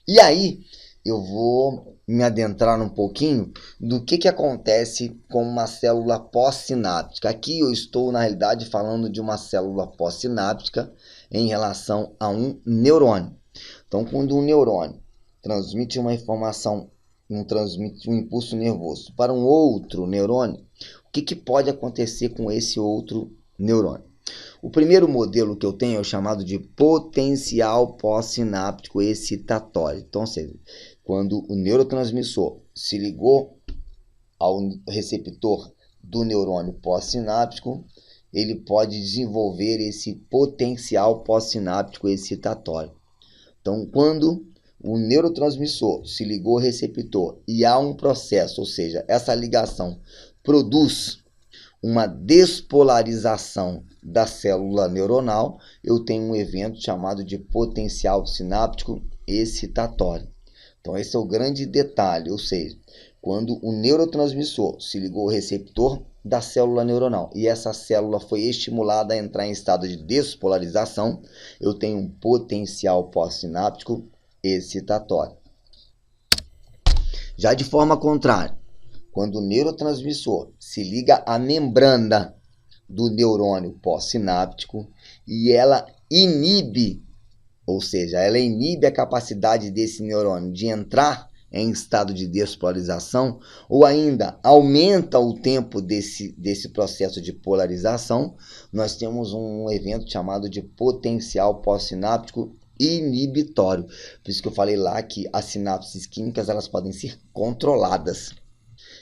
E aí, eu vou me adentrar um pouquinho do que acontece com uma célula pós-sináptica. Aqui eu estou, na realidade, falando de uma célula pós-sináptica em relação a um neurônio. Então, quando um neurônio transmite uma informação, transmite um impulso nervoso para um outro neurônio, o que pode acontecer com esse outro neurônio? O primeiro modelo que eu tenho é o chamado de potencial pós-sináptico excitatório. Então, ou seja, quando o neurotransmissor se ligou ao receptor do neurônio pós-sináptico, ele pode desenvolver esse potencial pós-sináptico excitatório. Então, quando o neurotransmissor se ligou ao receptor e há um processo, ou seja, essa ligação produz uma despolarização da célula neuronal, eu tenho um evento chamado de potencial sináptico excitatório. Então, esse é o grande detalhe, ou seja, quando o neurotransmissor se ligou ao receptor da célula neuronal e essa célula foi estimulada a entrar em estado de despolarização, eu tenho um potencial pós-sináptico excitatório. Já de forma contrária, quando o neurotransmissor se liga à membrana do neurônio pós-sináptico e ela inibe, ou seja, ela inibe a capacidade desse neurônio de entrar em estado de despolarização, ou ainda aumenta o tempo desse processo de polarização, nós temos um evento chamado de potencial pós-sináptico inibitório. Por isso que eu falei lá que as sinapses químicas elas podem ser controladas.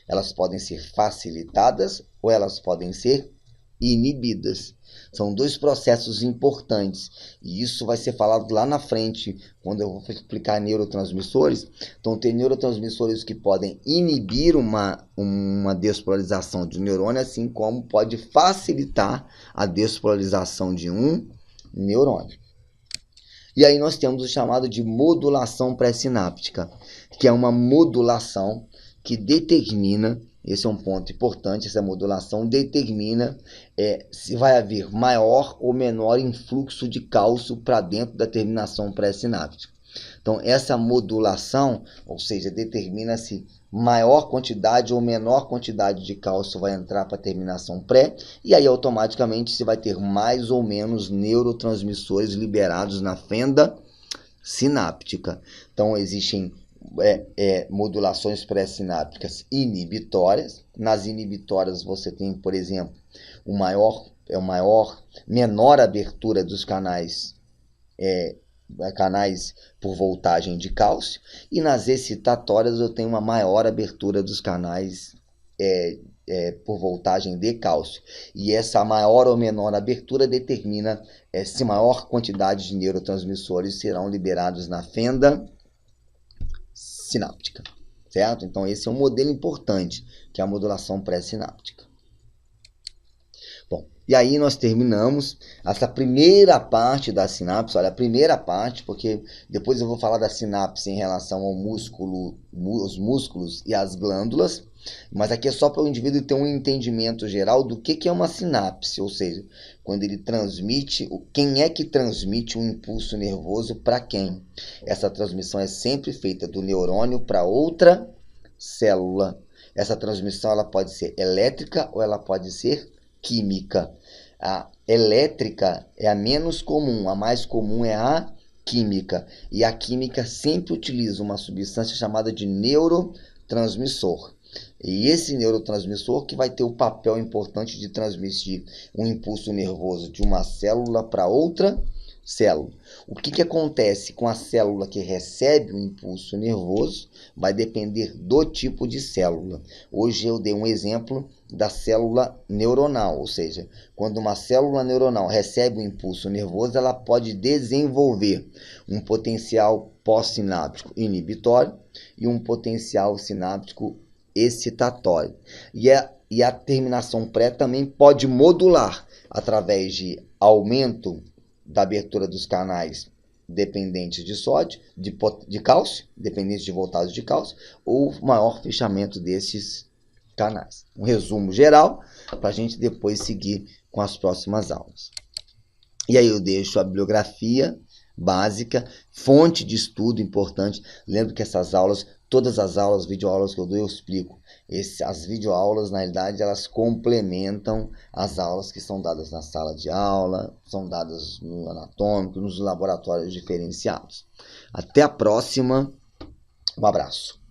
Elas podem ser facilitadas ou elas podem ser inibidas. São dois processos importantes e isso vai ser falado lá na frente, quando eu vou explicar neurotransmissores. Então, tem neurotransmissores que podem inibir uma despolarização de um neurônio, assim como pode facilitar a despolarização de um neurônio. E aí nós temos o chamado de modulação pré-sináptica, que é uma modulação que determina, esse é um ponto importante, essa modulação determina se vai haver maior ou menor influxo de cálcio para dentro da terminação pré-sináptica. Então, essa modulação, ou seja, determina se maior quantidade ou menor quantidade de cálcio vai entrar para a terminação pré, e aí automaticamente se vai ter mais ou menos neurotransmissores liberados na fenda sináptica. Então, existem modulações pré-sinápticas inibitórias. Nas inibitórias você tem, por exemplo, menor abertura dos canais por voltagem de cálcio, e nas excitatórias eu tenho uma maior abertura dos canais por voltagem de cálcio. E essa maior ou menor abertura determina se maior quantidade de neurotransmissores serão liberados na fenda sináptica, certo? Então esse é um modelo importante, que é a modulação pré-sináptica. Bom, e aí nós terminamos essa primeira parte da sinapse. Olha, a primeira parte, porque depois eu vou falar da sinapse em relação ao músculo, os músculos e as glândulas, mas aqui é só para o indivíduo ter um entendimento geral do que é uma sinapse, ou seja, quando ele transmite, quem é que transmite um impulso nervoso para quem? Essa transmissão é sempre feita do neurônio para outra célula. Essa transmissão ela pode ser elétrica ou ela pode ser química. A elétrica é a menos comum, a mais comum é a química. E a química sempre utiliza uma substância chamada de neurotransmissor. E esse neurotransmissor que vai ter o papel importante de transmitir um impulso nervoso de uma célula para outra célula. O que acontece com a célula que recebe o impulso nervoso vai depender do tipo de célula. Hoje eu dei um exemplo da célula neuronal, ou seja, quando uma célula neuronal recebe um impulso nervoso, ela pode desenvolver um potencial pós-sináptico inibitório e um potencial sináptico excitatório. E a terminação pré também pode modular através de aumento da abertura dos canais dependentes de sódio, de cálcio, dependentes de voltagem de cálcio, ou maior fechamento desses canais. Um resumo geral para a gente depois seguir com as próximas aulas. E aí eu deixo a bibliografia básica, fonte de estudo importante. Lembro que essas aulas, todas as aulas, videoaulas que eu dou, eu explico. As videoaulas, na realidade, elas complementam as aulas que são dadas na sala de aula, são dadas no anatômico, nos laboratórios diferenciados. Até a próxima. Um abraço.